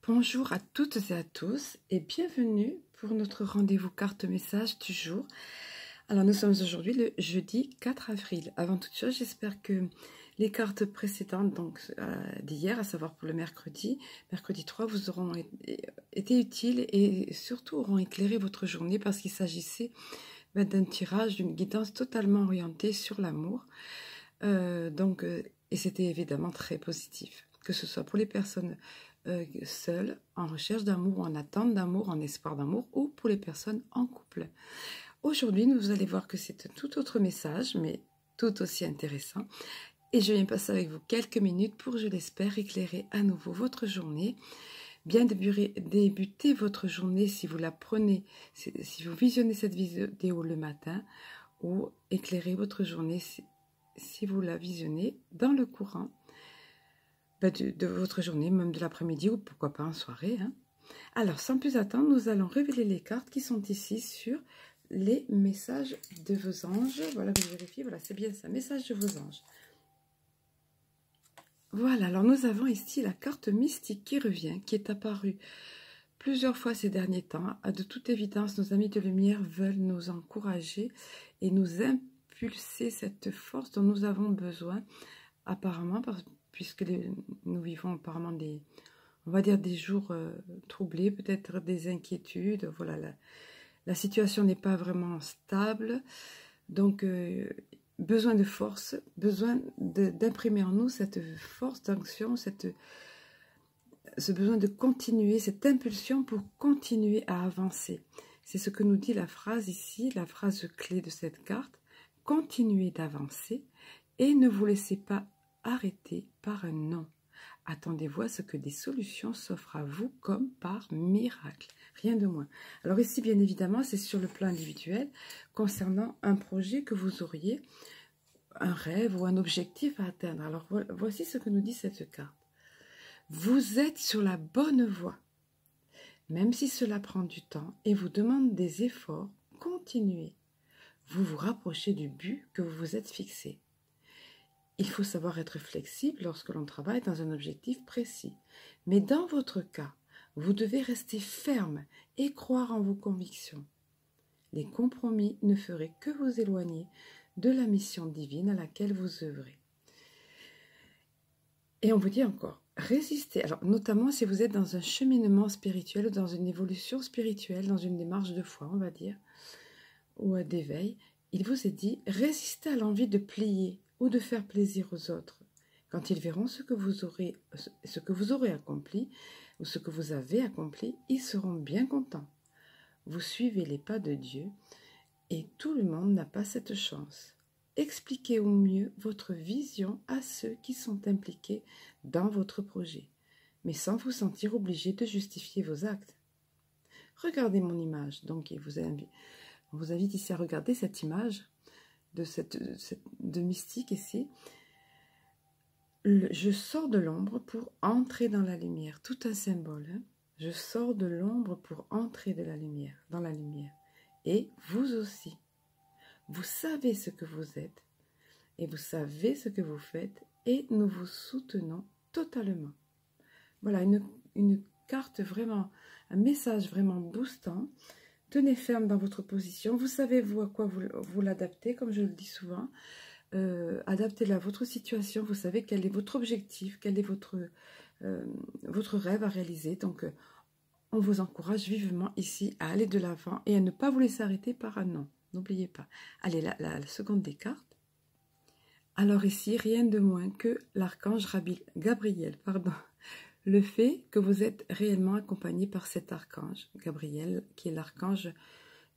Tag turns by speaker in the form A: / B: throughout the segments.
A: Bonjour à toutes et à tous et bienvenue pour notre rendez-vous carte message du jour. Alors nous sommes aujourd'hui le jeudi 4 avril. Avant toute chose, j'espère que les cartes précédentes d'hier, à savoir pour le mercredi 3, vous auront été utiles et surtout auront éclairé votre journée parce qu'il s'agissait d'un tirage, d'une guidance totalement orientée sur l'amour. Et c'était évidemment très positif, que ce soit pour les personnes seules, en recherche d'amour, ou en attente d'amour, en espoir d'amour, ou pour les personnes en couple. Aujourd'hui, vous allez voir que c'est un tout autre message, mais tout aussi intéressant. Et je viens passer avec vous quelques minutes pour, je l'espère, éclairer à nouveau votre journée. Bien débuter votre journée si vous la prenez, si vous visionnez cette vidéo le matin, ou éclairer votre journée si vous la visionnez dans le courant de votre journée, même de l'après-midi ou pourquoi pas en soirée. Alors, sans plus attendre, nous allons révéler les cartes qui sont ici sur les messages de vos anges. Voilà, vous vérifiez, voilà, c'est bien ça, message de vos anges. Voilà, alors nous avons ici la carte mystique qui revient, qui est apparue plusieurs fois ces derniers temps. De toute évidence, nos amis de lumière veulent nous encourager et nous impulser cette force dont nous avons besoin, apparemment, puisque nous vivons apparemment on va dire des jours troublés, peut-être des inquiétudes. Voilà, la situation n'est pas vraiment stable, donc besoin de force, besoin d'imprimer en nous cette force d'action, ce besoin de continuer, cette impulsion pour continuer à avancer. C'est ce que nous dit la phrase ici, la phrase clé de cette carte. Continuez d'avancer et ne vous laissez pas arrêter par un non. Attendez-vous à ce que des solutions s'offrent à vous comme par miracle. Rien de moins. Alors ici, bien évidemment, c'est sur le plan individuel concernant un projet que vous auriez, un rêve ou un objectif à atteindre. Alors voici ce que nous dit cette carte. Vous êtes sur la bonne voie. Même si cela prend du temps et vous demande des efforts, continuez. Vous vous rapprochez du but que vous vous êtes fixé. Il faut savoir être flexible lorsque l'on travaille dans un objectif précis. Mais dans votre cas, vous devez rester ferme et croire en vos convictions. Les compromis ne feraient que vous éloigner de la mission divine à laquelle vous œuvrez. Et on vous dit encore, résistez. Alors, notamment si vous êtes dans un cheminement spirituel, dans une évolution spirituelle, dans une démarche de foi, on va dire, ou d'éveil, il vous est dit, résistez à l'envie de plier ou de faire plaisir aux autres. Quand ils verront ce que vous aurez accompli ou ce que vous avez accompli, ils seront bien contents. Vous suivez les pas de Dieu et tout le monde n'a pas cette chance. Expliquez au mieux votre vision à ceux qui sont impliqués dans votre projet, mais sans vous sentir obligé de justifier vos actes. Regardez mon image, donc on vous invite ici à regarder cette image de mystique ici. Je sors de l'ombre pour entrer dans la lumière. Tout un symbole. Je sors de l'ombre pour entrer dans la lumière. Et vous aussi. Vous savez ce que vous êtes et vous savez ce que vous faites et nous vous soutenons totalement. Voilà, une carte vraiment, un message vraiment boostant. Tenez ferme dans votre position. Vous savez, vous, à quoi vous l'adaptez, comme je le dis souvent. Adaptez-la à votre situation. Vous savez quel est votre objectif, quel est votre rêve à réaliser. Donc, on vous encourage vivement ici à aller de l'avant et à ne pas vous laisser arrêter par un non. N'oubliez pas. Allez, la seconde des cartes. Alors ici, rien de moins que l'archange Gabriel, le fait que vous êtes réellement accompagné par cet archange, Gabriel, qui est l'archange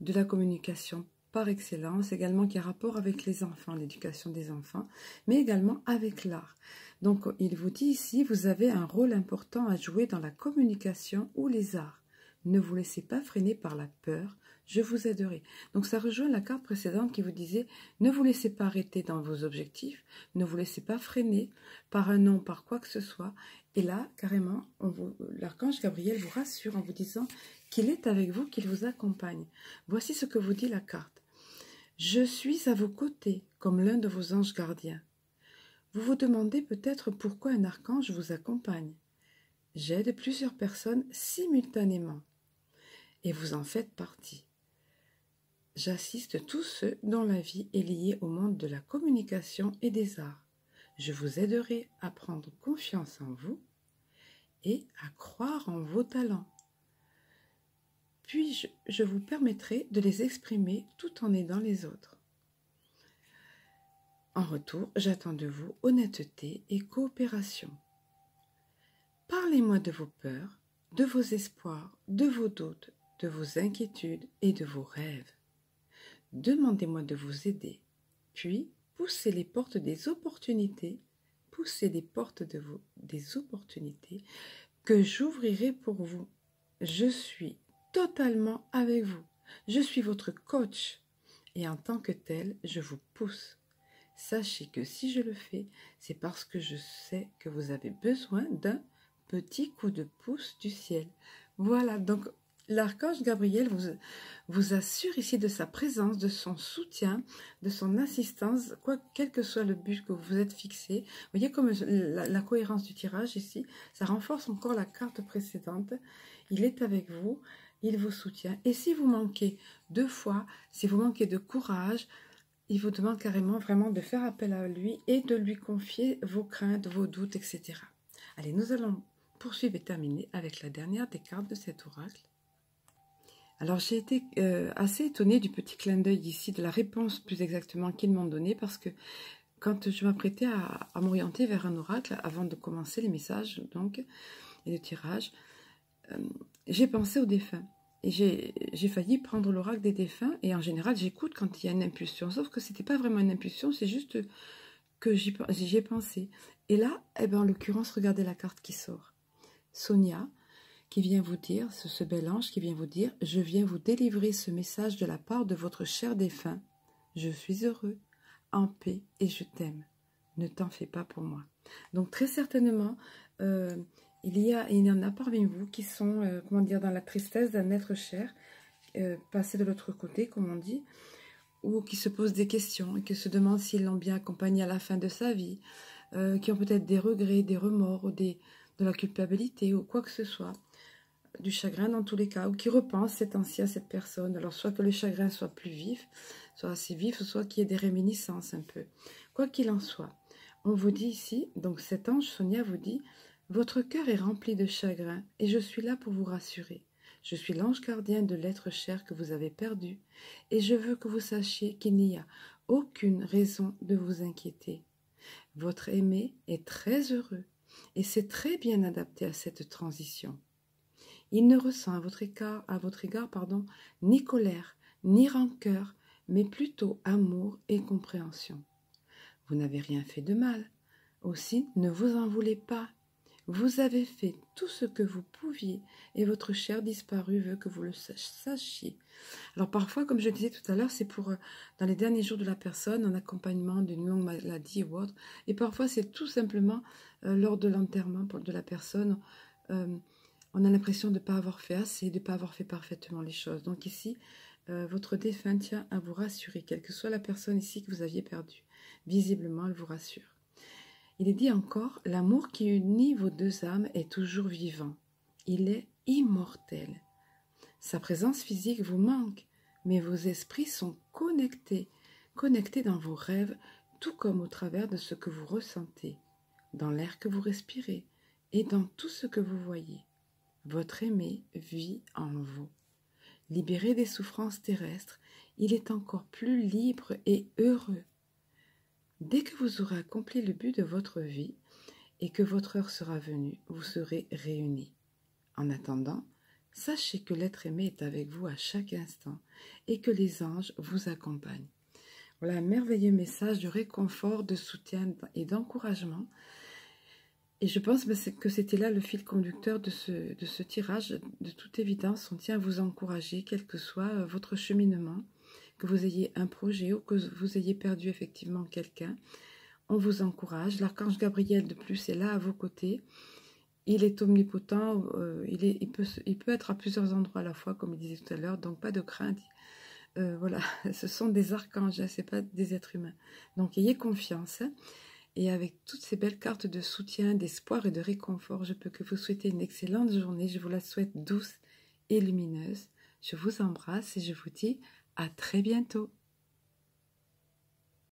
A: de la communication par excellence, également qui a rapport avec les enfants, l'éducation des enfants, mais également avec l'art. Donc, il vous dit ici, vous avez un rôle important à jouer dans la communication ou les arts. Ne vous laissez pas freiner par la peur, je vous aiderai. Donc, ça rejoint la carte précédente qui vous disait, ne vous laissez pas arrêter dans vos objectifs, ne vous laissez pas freiner par un non, par quoi que ce soit. Et là, carrément, l'archange Gabriel vous rassure en vous disant qu'il est avec vous, qu'il vous accompagne. Voici ce que vous dit la carte. Je suis à vos côtés, comme l'un de vos anges gardiens. Vous vous demandez peut-être pourquoi un archange vous accompagne. J'aide plusieurs personnes simultanément et vous en faites partie. J'assiste tous ceux dont la vie est liée au monde de la communication et des arts. Je vous aiderai à prendre confiance en vous et à croire en vos talents. Puis je vous permettrai de les exprimer tout en aidant les autres. En retour, j'attends de vous honnêteté et coopération. Parlez-moi de vos peurs, de vos espoirs, de vos doutes, de vos inquiétudes et de vos rêves. Demandez-moi de vous aider, puis poussez les portes des opportunités, des opportunités que j'ouvrirai pour vous. Je suis totalement avec vous. Je suis votre coach et en tant que tel, je vous pousse. Sachez que si je le fais, c'est parce que je sais que vous avez besoin d'un petit coup de pouce du ciel. Voilà, donc l'archange Gabriel vous assure ici de sa présence, de son soutien, de son assistance, quel que soit le but que vous êtes fixé. Vous voyez comme la cohérence du tirage ici, ça renforce encore la carte précédente. Il est avec vous, il vous soutient. Et si vous manquez de foi, si vous manquez de courage, il vous demande carrément vraiment de faire appel à lui et de lui confier vos craintes, vos doutes, etc. Allez, nous allons poursuivre et terminer avec la dernière des cartes de cet oracle. Alors, j'ai été assez étonnée du petit clin d'œil ici, de la réponse plus exactement qu'ils m'ont donnée, parce que quand je m'apprêtais à m'orienter vers un oracle, avant de commencer les messages donc et le tirage, j'ai pensé aux défunts. Et j'ai failli prendre l'oracle des défunts, et en général, j'écoute quand il y a une impulsion. Sauf que ce n'était pas vraiment une impulsion, c'est juste que j'y ai pensé. Et là, eh ben, en l'occurrence, regardez la carte qui sort. Sonia, qui vient vous dire, ce bel ange qui vient vous dire, « Je viens vous délivrer ce message de la part de votre cher défunt. Je suis heureux, en paix, et je t'aime. Ne t'en fais pas pour moi. » Donc très certainement, il y en a parmi vous qui sont, comment dire, dans la tristesse d'un être cher, passé de l'autre côté, comme on dit, ou qui se posent des questions et qui se demandent s'ils l'ont bien accompagné à la fin de sa vie, qui ont peut-être des regrets, des remords, ou de la culpabilité, ou quoi que ce soit, du chagrin dans tous les cas, ou qui repensent ces temps-ci à cette personne. Alors soit que le chagrin soit plus vif, soit assez vif, soit qu'il y ait des réminiscences un peu. Quoi qu'il en soit, on vous dit ici, donc cet ange Sonia vous dit, votre cœur est rempli de chagrin et je suis là pour vous rassurer. Je suis l'ange gardien de l'être cher que vous avez perdu et je veux que vous sachiez qu'il n'y a aucune raison de vous inquiéter. Votre aimé est très heureux et s'est très bien adapté à cette transition. Il ne ressent à votre égard, ni colère, ni rancœur, mais plutôt amour et compréhension. Vous n'avez rien fait de mal. Aussi, ne vous en voulez pas. Vous avez fait tout ce que vous pouviez et votre cher disparu veut que vous le sachiez. Alors parfois, comme je disais tout à l'heure, c'est pour dans les derniers jours de la personne, en accompagnement d'une longue maladie ou autre. Et parfois, c'est tout simplement lors de l'enterrement de la personne. On a l'impression de ne pas avoir fait assez, de ne pas avoir fait parfaitement les choses. Donc ici, votre défunt tient à vous rassurer, quelle que soit la personne ici que vous aviez perdue. Visiblement, elle vous rassure. Il est dit encore, l'amour qui unit vos deux âmes est toujours vivant. Il est immortel. Sa présence physique vous manque, mais vos esprits sont connectés dans vos rêves, tout comme au travers de ce que vous ressentez, dans l'air que vous respirez et dans tout ce que vous voyez. Votre aimé vit en vous. Libéré des souffrances terrestres, il est encore plus libre et heureux. Dès que vous aurez accompli le but de votre vie et que votre heure sera venue, vous serez réunis. En attendant, sachez que l'être aimé est avec vous à chaque instant et que les anges vous accompagnent. Voilà un merveilleux message de réconfort, de soutien et d'encouragement. Et je pense que c'était là le fil conducteur de ce tirage. De toute évidence, on tient à vous encourager, quel que soit votre cheminement, que vous ayez un projet ou que vous ayez perdu effectivement quelqu'un. On vous encourage. L'archange Gabriel, de plus, est là à vos côtés. Il est omnipotent. Il peut être à plusieurs endroits à la fois, comme il disait tout à l'heure. Donc, pas de crainte. Voilà, ce sont des archanges, ce n'est pas des êtres humains. Donc, ayez confiance. Et avec toutes ces belles cartes de soutien, d'espoir et de réconfort, je peux que vous souhaiter une excellente journée. Je vous la souhaite douce et lumineuse. Je vous embrasse et je vous dis à très bientôt.